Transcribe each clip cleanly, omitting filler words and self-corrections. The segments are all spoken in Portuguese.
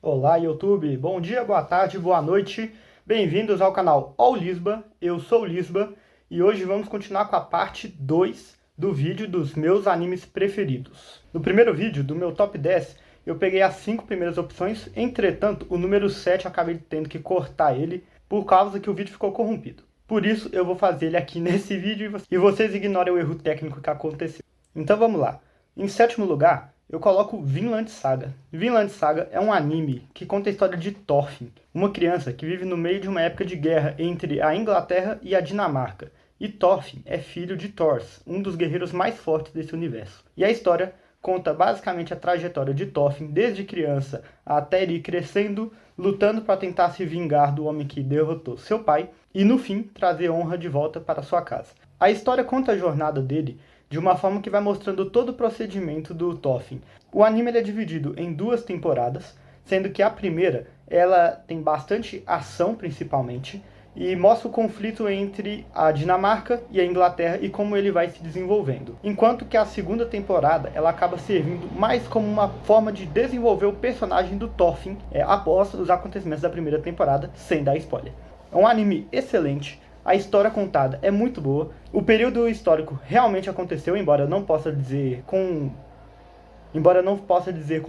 Olá, YouTube! Bom dia, boa tarde, boa noite. Bem-vindos ao canal All Lisba. Eu sou o Lisba e hoje vamos continuar com a parte 2 do vídeo dos meus animes preferidos. No primeiro vídeo do meu top 10, eu peguei as 5 primeiras opções, entretanto, o número 7 eu acabei tendo que cortar ele por causa que o vídeo ficou corrompido. Por isso, eu vou fazer ele aqui nesse vídeo e vocês ignorem o erro técnico que aconteceu. Então vamos lá. Em sétimo lugar, eu coloco Vinland Saga. Vinland Saga é um anime que conta a história de Thorfinn, uma criança que vive no meio de uma época de guerra entre a Inglaterra e a Dinamarca. E Thorfinn é filho de Thors, um dos guerreiros mais fortes desse universo. E a história conta basicamente a trajetória de Thorfinn desde criança até ele ir crescendo, lutando para tentar se vingar do homem que derrotou seu pai e, no fim, trazer honra de volta para sua casa. A história conta a jornada dele de uma forma que vai mostrando todo o procedimento do Thorfinn. O anime é dividido em 2 temporadas, sendo que a primeira ela tem bastante ação principalmente, e mostra o conflito entre a Dinamarca e a Inglaterra e como ele vai se desenvolvendo. Enquanto que a segunda temporada ela acaba servindo mais como uma forma de desenvolver o personagem do Thorfinn após os acontecimentos da primeira temporada, sem dar spoiler. É um anime excelente. A história contada é muito boa. O período histórico realmente aconteceu, embora eu não possa dizer com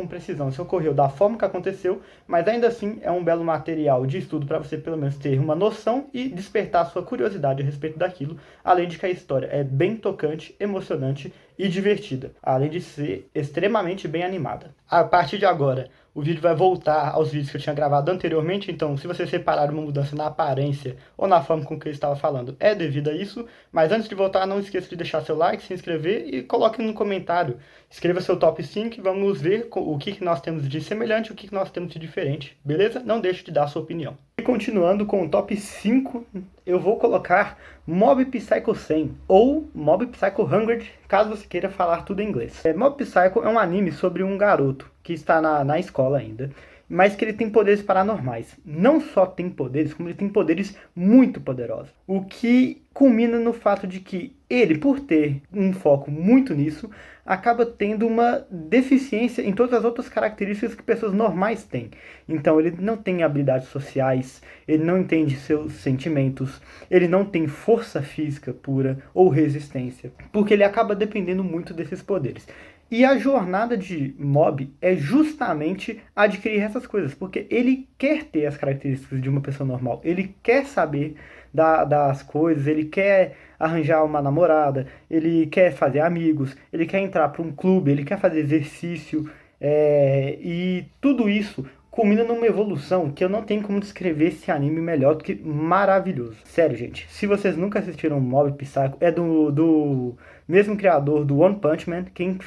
precisão se ocorreu da forma que aconteceu, mas ainda assim é um belo material de estudo para você pelo menos ter uma noção e despertar sua curiosidade a respeito daquilo, além de que a história é bem tocante, emocionante e divertida, além de ser extremamente bem animada. A partir de agora, o vídeo vai voltar aos vídeos que eu tinha gravado anteriormente, então se vocês repararem uma mudança na aparência ou na forma com que eu estava falando, é devido a isso. Mas antes de voltar, não esqueça de deixar seu like, se inscrever e coloque no comentário. Escreva seu top 5 e vamos ver o que nós temos de semelhante e o que nós temos de diferente, beleza? Não deixe de dar a sua opinião. E continuando com o top 5, eu vou colocar Mob Psycho 100 ou Mob Psycho 100, caso você queira falar tudo em inglês. Mob Psycho é um anime sobre um garoto que está na escola ainda, mas que ele tem poderes paranormais. Não só tem poderes, como ele tem poderes muito poderosos. O que culmina no fato de que ele, por ter um foco muito nisso, acaba tendo uma deficiência em todas as outras características que pessoas normais têm. Então ele não tem habilidades sociais, ele não entende seus sentimentos, ele não tem força física pura ou resistência, porque ele acaba dependendo muito desses poderes. E a jornada de Mob é justamente adquirir essas coisas, porque ele quer ter as características de uma pessoa normal, ele quer saber das coisas, ele quer arranjar uma namorada, ele quer fazer amigos, ele quer entrar para um clube, ele quer fazer exercício, e tudo isso culmina numa evolução que eu não tenho como descrever esse anime melhor do que maravilhoso. Sério, gente, se vocês nunca assistiram Mob Psycho, é do mesmo criador do One Punch Man. Quem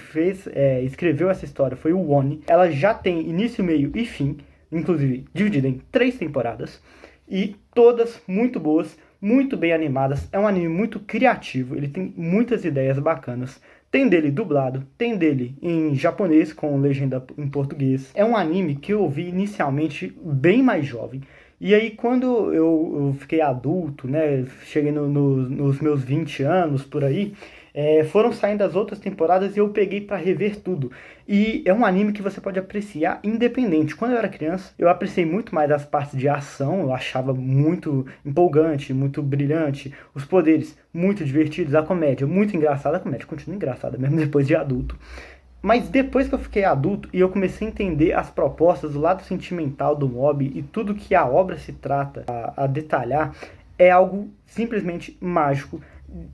escreveu essa história foi o One. Ela já tem início, meio e fim, inclusive dividida em 3 temporadas, e todas muito boas, muito bem animadas. É um anime muito criativo, ele tem muitas ideias bacanas. Tem dele dublado, tem dele em japonês com legenda em português. É um anime que eu vi inicialmente bem mais jovem. E aí quando eu fiquei adulto, né, cheguei nos meus 20 anos por aí, foram saindo as outras temporadas e eu peguei para rever tudo. E é um anime que você pode apreciar independente. Quando eu era criança, eu apreciei muito mais as partes de ação, eu achava muito empolgante, muito brilhante, os poderes muito divertidos, a comédia muito engraçada, a comédia continua engraçada mesmo depois de adulto. Mas depois que eu fiquei adulto e eu comecei a entender as propostas, o lado sentimental do Mob e tudo que a obra se trata a detalhar, é algo simplesmente mágico.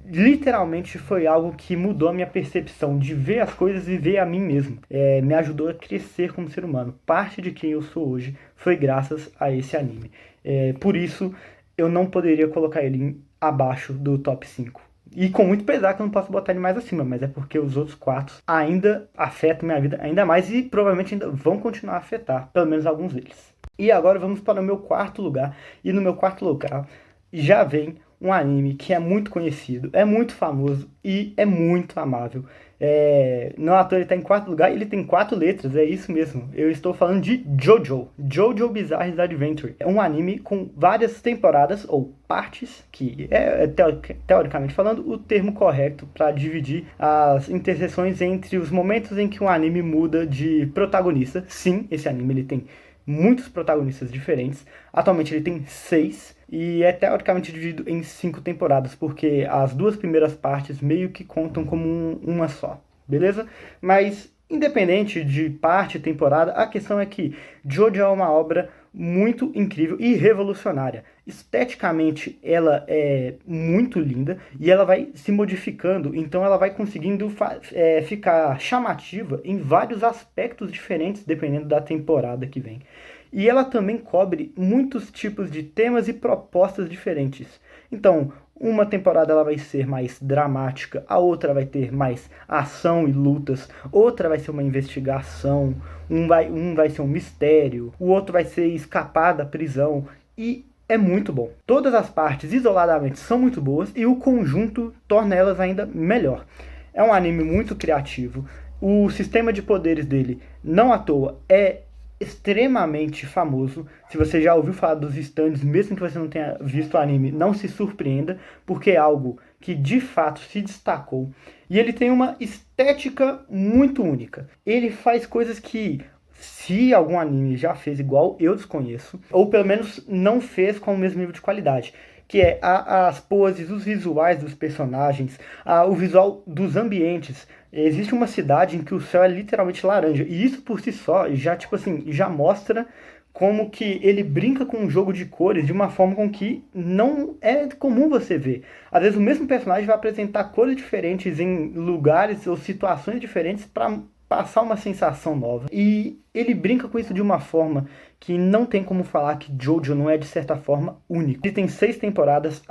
Literalmente foi algo que mudou a minha percepção de ver as coisas e ver a mim mesmo. Me ajudou a crescer como ser humano. Parte de quem eu sou hoje foi graças a esse anime. Por isso, eu não poderia colocar ele abaixo do top 5. E com muito pesar que eu não posso botar ele mais acima, mas é porque os outros 4 ainda afetam minha vida ainda mais e provavelmente ainda vão continuar a afetar, pelo menos alguns deles. E agora vamos para o meu 4º lugar. E no meu 4º lugar já vem um anime que é muito conhecido, é muito famoso e é muito amável. Não à toa ele está em 4º lugar, ele tem 4 letras, é isso mesmo. Eu estou falando de Jojo, Jojo Bizarre Adventure. É um anime com várias temporadas ou partes, que teoricamente falando, o termo correto para dividir as interseções entre os momentos em que um anime muda de protagonista. Sim, esse anime ele tem muitos protagonistas diferentes. Atualmente ele tem 6 e é teoricamente dividido em 5 temporadas, porque as 2 primeiras partes meio que contam como uma só, beleza? Mas independente de parte e temporada, a questão é que JoJo é uma obra muito incrível e revolucionária. Esteticamente, ela é muito linda e ela vai se modificando, então ela vai conseguindo ficar chamativa em vários aspectos diferentes, dependendo da temporada que vem. E ela também cobre muitos tipos de temas e propostas diferentes. Então, uma temporada ela vai ser mais dramática, a outra vai ter mais ação e lutas, outra vai ser uma investigação, um vai ser um mistério, o outro vai ser escapar da prisão, e é muito bom. Todas as partes isoladamente são muito boas e o conjunto torna elas ainda melhor. É um anime muito criativo, o sistema de poderes dele, não à toa, é extremamente famoso. Se você já ouviu falar dos stands, mesmo que você não tenha visto o anime, não se surpreenda, porque é algo que de fato se destacou. E ele tem uma estética muito única. Ele faz coisas que, se algum anime já fez igual, eu desconheço, ou pelo menos não fez com o mesmo nível de qualidade, que é as poses, os visuais dos personagens, o visual dos ambientes. Existe uma cidade em que o céu é literalmente laranja, e isso por si só já, tipo assim, já mostra como que ele brinca com um jogo de cores de uma forma com que não é comum você ver. Às vezes o mesmo personagem vai apresentar cores diferentes em lugares ou situações diferentes para passar uma sensação nova. E ele brinca com isso de uma forma que não tem como falar que JoJo não é, de certa forma, único. Ele tem 6 temporadas,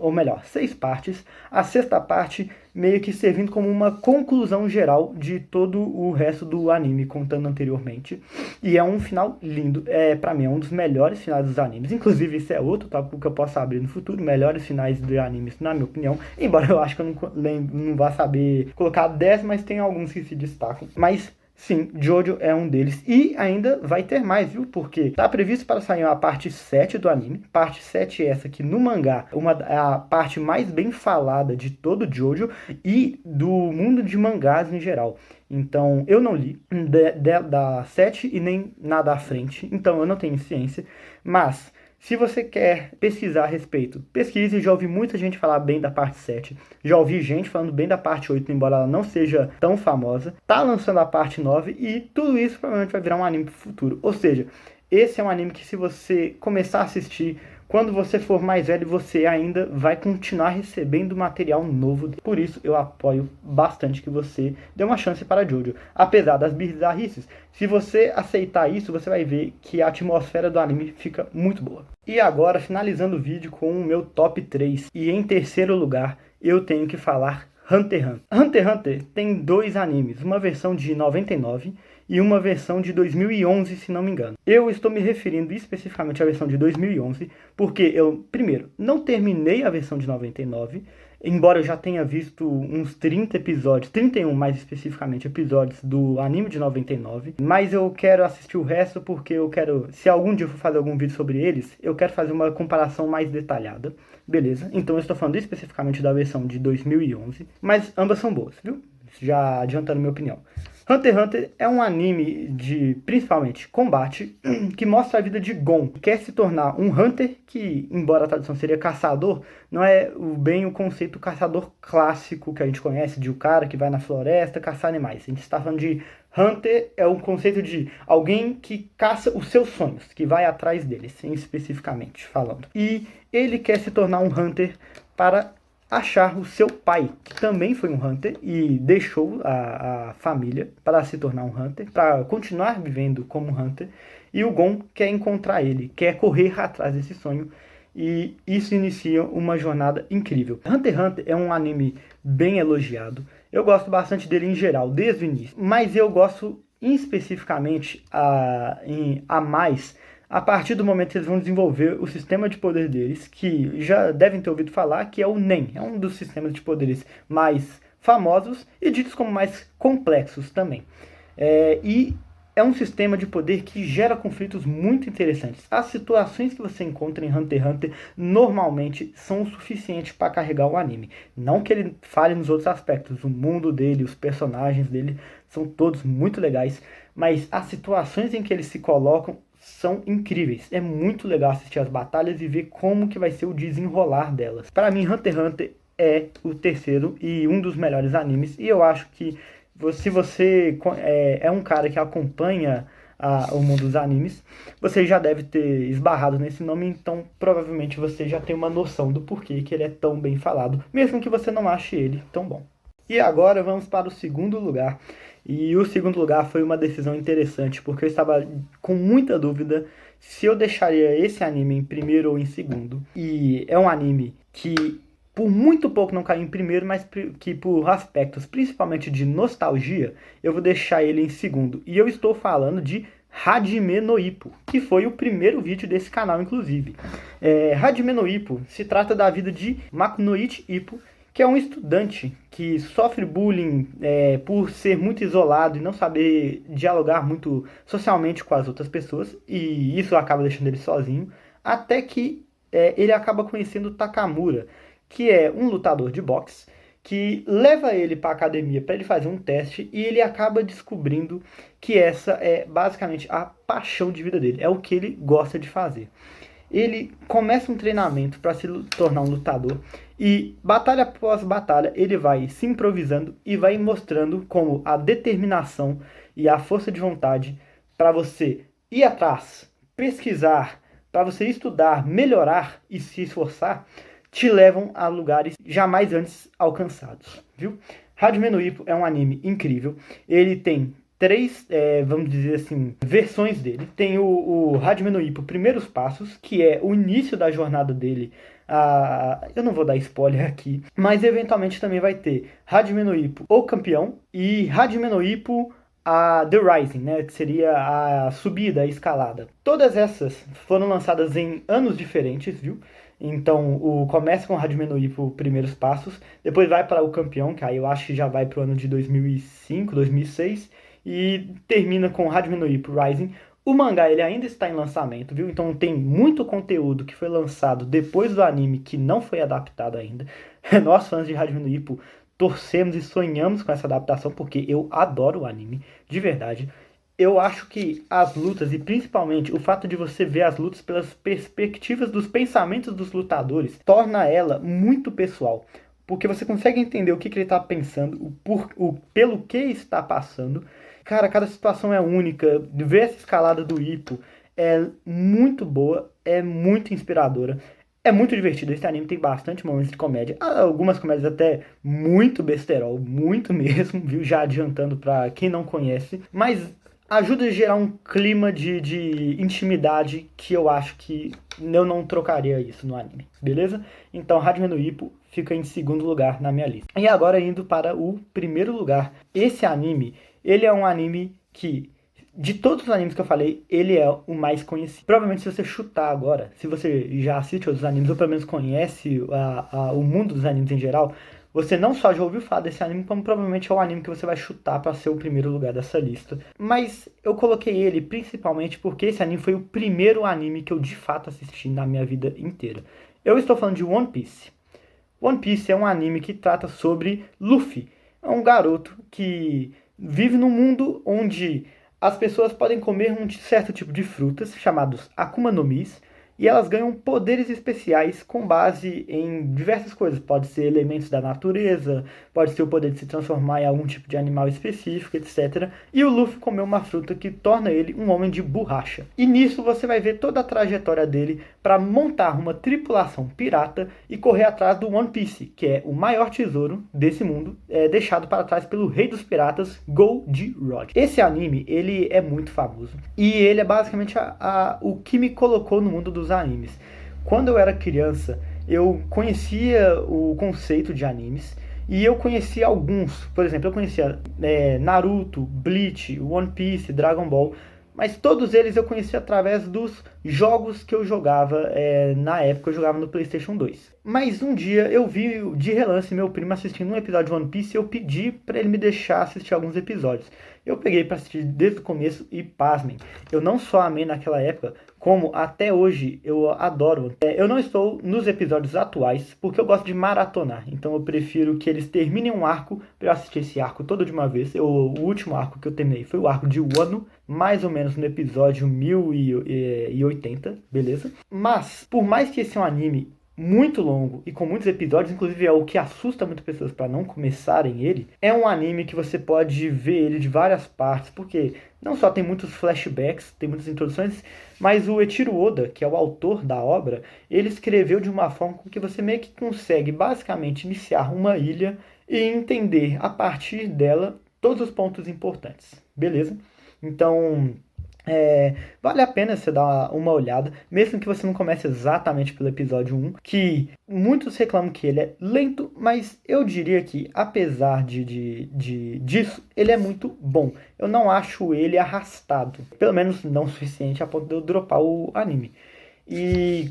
ou melhor, 6 partes. A sexta parte meio que servindo como uma conclusão geral de todo o resto do anime, contando anteriormente. E é um final lindo. Pra mim, é um dos melhores finais dos animes. Inclusive, esse é outro tópico que eu posso abrir no futuro. Melhores finais de animes, na minha opinião. Embora eu acho que eu não vá saber colocar 10, mas tem alguns que se destacam. Mas sim, JoJo é um deles. E ainda vai ter mais, viu? Porque tá previsto para sair a parte 7 do anime. Parte 7 é essa que no mangá é a parte mais bem falada de todo JoJo e do mundo de mangás em geral. Então, eu não li da 7 e nem nada à frente. Então, eu não tenho ciência. Mas se você quer pesquisar a respeito, pesquise. Já ouvi muita gente falar bem da parte 7. Já ouvi gente falando bem da parte 8, embora ela não seja tão famosa. Tá lançando a parte 9 e tudo isso provavelmente vai virar um anime pro futuro. Ou seja, esse é um anime que, se você começar a assistir, quando você for mais velho, você ainda vai continuar recebendo material novo. Por isso, eu apoio bastante que você dê uma chance para JoJo. Apesar das bizarrices, se você aceitar isso, você vai ver que a atmosfera do anime fica muito boa. E agora, finalizando o vídeo com o meu top 3. E em terceiro lugar, eu tenho que falar Hunter x Hunter. Hunter x Hunter tem 2 animes, uma versão de 99 e uma versão de 2011, se não me engano. Eu estou me referindo especificamente à versão de 2011, porque eu, primeiro, não terminei a versão de 99, embora eu já tenha visto uns 30 episódios, 31 mais especificamente, episódios do anime de 99, mas eu quero assistir o resto porque eu quero, se algum dia eu for fazer algum vídeo sobre eles, eu quero fazer uma comparação mais detalhada, beleza? Então eu estou falando especificamente da versão de 2011, mas ambas são boas, viu? Já adiantando minha opinião. Hunter x Hunter é um anime de, principalmente, combate, que mostra a vida de Gon, que quer se tornar um Hunter, que, embora a tradução seria caçador, não é bem o conceito caçador clássico que a gente conhece, de um cara que vai na floresta caçar animais. A gente está falando de Hunter, é um conceito de alguém que caça os seus sonhos, que vai atrás deles, especificamente falando. E ele quer se tornar um Hunter para achar o seu pai, que também foi um Hunter e deixou a família para se tornar um Hunter, para continuar vivendo como Hunter. E o Gon quer encontrar ele, quer correr atrás desse sonho, e isso inicia uma jornada incrível. Hunter x Hunter é um anime bem elogiado. Eu gosto bastante dele em geral, desde o início, mas eu gosto especificamente a mais a partir do momento que eles vão desenvolver o sistema de poder deles, que já devem ter ouvido falar, que é o NEM. É um dos sistemas de poderes mais famosos e ditos como mais complexos também. E é um sistema de poder que gera conflitos muito interessantes. As situações que você encontra em Hunter x Hunter normalmente são o suficiente para carregar o anime. Não que ele fale nos outros aspectos. O mundo dele, os personagens dele são todos muito legais, mas as situações em que eles se colocam são incríveis. É muito legal assistir as batalhas e ver como que vai ser o desenrolar delas. Para mim, Hunter x Hunter é o terceiro e um dos melhores animes. E eu acho que se você é um cara que acompanha o mundo dos animes, você já deve ter esbarrado nesse nome, então provavelmente você já tem uma noção do porquê que ele é tão bem falado, mesmo que você não ache ele tão bom. E agora vamos para o segundo lugar. E o segundo lugar foi uma decisão interessante, porque eu estava com muita dúvida se eu deixaria esse anime em primeiro ou em segundo. E é um anime que por muito pouco não caiu em primeiro, mas que por aspectos principalmente de nostalgia, eu vou deixar ele em segundo. E eu estou falando de Hajime no Ippo, que foi o primeiro vídeo desse canal, inclusive. Hajime no Ippo se trata da vida de Makunoichi Ippo, que é um estudante que sofre bullying por ser muito isolado e não saber dialogar muito socialmente com as outras pessoas, e isso acaba deixando ele sozinho, até que ele acaba conhecendo Takamura, que é um lutador de boxe, que leva ele para a academia para ele fazer um teste, e ele acaba descobrindo que essa é basicamente a paixão de vida dele, é o que ele gosta de fazer. Ele começa um treinamento para se tornar um lutador e batalha após batalha ele vai se improvisando e vai mostrando como a determinação e a força de vontade para você ir atrás, pesquisar, para você estudar, melhorar e se esforçar, te levam a lugares jamais antes alcançados, viu? Hajime no Ippo é um anime incrível. Ele tem três, vamos dizer assim, versões dele. Tem o Hajime no Ippo Primeiros Passos, que é o início da jornada dele. Eu não vou dar spoiler aqui, mas eventualmente também vai ter Hajime no Ippo O Campeão e Hajime no Ippo The Rising, né, que seria a subida, a escalada. Todas essas foram lançadas em anos diferentes, viu? Então, começa com o Hajime no Ippo Primeiros Passos, depois vai para O Campeão, que aí eu acho que já vai para o ano de 2005, 2006, e termina com Hajime no Ippo Rising. O mangá ele ainda está em lançamento, viu? Então tem muito conteúdo que foi lançado depois do anime que não foi adaptado ainda. Nós, fãs de Hajime no Ippo, torcemos e sonhamos com essa adaptação, porque eu adoro o anime, de verdade. Eu acho que as lutas, e principalmente o fato de você ver as lutas pelas perspectivas dos pensamentos dos lutadores, torna ela muito pessoal. Porque você consegue entender o que ele está pensando, pelo que está passando. Cara, cada situação é única. Ver essa escalada do Ippo é muito boa, é muito inspiradora. É muito divertido. Esse anime tem bastante momentos de comédia. Algumas comédias até muito besterol, muito mesmo, viu? Já adiantando pra quem não conhece. Mas ajuda a gerar um clima de intimidade que eu acho que eu não trocaria isso no anime, beleza? Então, Hajime no Ippo fica em segundo lugar na minha lista. E agora indo para o primeiro lugar. Esse anime, ele é um anime que, de todos os animes que eu falei, ele é o mais conhecido. Provavelmente se você chutar agora, se você já assiste outros animes, ou pelo menos conhece o mundo dos animes em geral, você não só já ouviu falar desse anime, como provavelmente é o anime que você vai chutar para ser o primeiro lugar dessa lista. Mas eu coloquei ele principalmente porque esse anime foi o primeiro anime que eu de fato assisti na minha vida inteira. Eu estou falando de One Piece. One Piece é um anime que trata sobre Luffy. É um garoto que vive num mundo onde as pessoas podem comer um certo tipo de frutas, chamados Akuma no Mis, e elas ganham poderes especiais com base em diversas coisas. Pode ser elementos da natureza, pode ser o poder de se transformar em algum tipo de animal específico, etc. E o Luffy comeu uma fruta que torna ele um homem de borracha. E nisso você vai ver toda a trajetória dele para montar uma tripulação pirata e correr atrás do One Piece, que é o maior tesouro desse mundo, deixado para trás pelo rei dos piratas, Gold Roger. Esse anime, ele é muito famoso. E ele é basicamente o que me colocou no mundo dos animes. Quando eu era criança, eu conhecia o conceito de animes e eu conhecia alguns. Por exemplo, eu conhecia Naruto, Bleach, One Piece, Dragon Ball, mas todos eles eu conhecia através dos jogos que eu jogava. Na época eu jogava no PlayStation 2. Mas um dia eu vi de relance meu primo assistindo um episódio de One Piece e eu pedi para ele me deixar assistir alguns episódios. Eu peguei para assistir desde o começo e, pasmem, eu não só amei naquela época, como até hoje eu adoro. Eu não estou nos episódios atuais porque eu gosto de maratonar, então eu prefiro que eles terminem um arco para eu assistir esse arco todo de uma vez. O último arco que eu terminei foi o arco de Wano, mais ou menos no episódio 1080, beleza? Mas, por mais que esse é um anime muito longo e com muitos episódios, inclusive é o que assusta muitas pessoas para não começarem ele, é um anime que você pode ver ele de várias partes, porque não só tem muitos flashbacks, tem muitas introduções, mas o Eiichiro Oda, que é o autor da obra, ele escreveu de uma forma com que você meio que consegue basicamente iniciar uma ilha e entender a partir dela todos os pontos importantes, beleza? Então, vale a pena você dar uma olhada, mesmo que você não comece exatamente pelo episódio 1, que muitos reclamam que ele é lento, mas eu diria que, apesar disso, ele é muito bom. Eu não acho ele arrastado, pelo menos não o suficiente a ponto de eu dropar o anime. E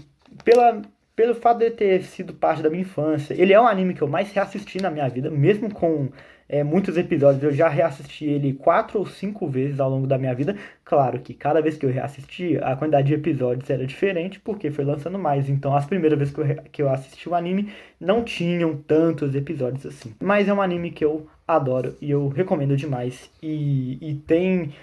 pelo fato de ele ter sido parte da minha infância, ele é um anime que eu mais reassisti na minha vida, mesmo com muitos episódios. Eu já reassisti ele 4 ou 5 vezes ao longo da minha vida. Claro que cada vez que eu reassisti, a quantidade de episódios era diferente, porque foi lançando mais. Então, as primeiras vezes que eu assisti o anime, não tinham tantos episódios assim. Mas é um anime que eu adoro e eu recomendo demais. E tem,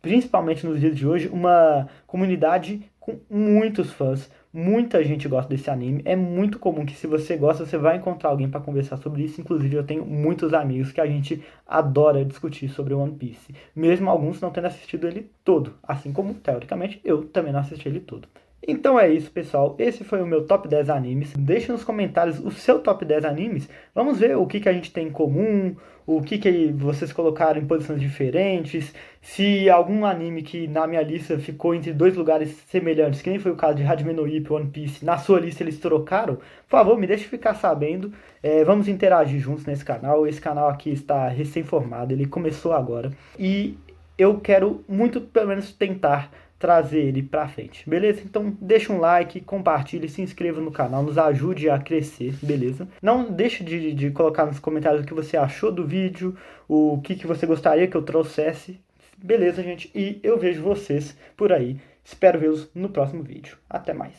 principalmente nos dias de hoje, uma comunidade com muitos fãs. Muita gente gosta desse anime. É muito comum que, se você gosta, você vai encontrar alguém para conversar sobre isso. Inclusive, eu tenho muitos amigos que a gente adora discutir sobre One Piece, mesmo alguns não tendo assistido ele todo, assim como, teoricamente, eu também não assisti ele todo. Então é isso, pessoal. Esse foi o meu top 10 animes. Deixe nos comentários o seu top 10 animes. Vamos ver o que a gente tem em comum, o que vocês colocaram em posições diferentes, se algum anime que na minha lista ficou entre dois lugares semelhantes, que nem foi o caso de Hajime no Ippo e One Piece, na sua lista eles trocaram, por favor, me deixe ficar sabendo. Vamos interagir juntos nesse canal. Esse canal aqui está recém-formado, ele começou agora. E eu quero muito, pelo menos, tentar trazer ele pra frente, beleza? Então deixa um like, compartilhe, se inscreva no canal, nos ajude a crescer, beleza? Não deixe de colocar nos comentários o que você achou do vídeo, o que você gostaria que eu trouxesse, beleza, gente? E eu vejo vocês por aí. Espero vê-los no próximo vídeo. Até mais.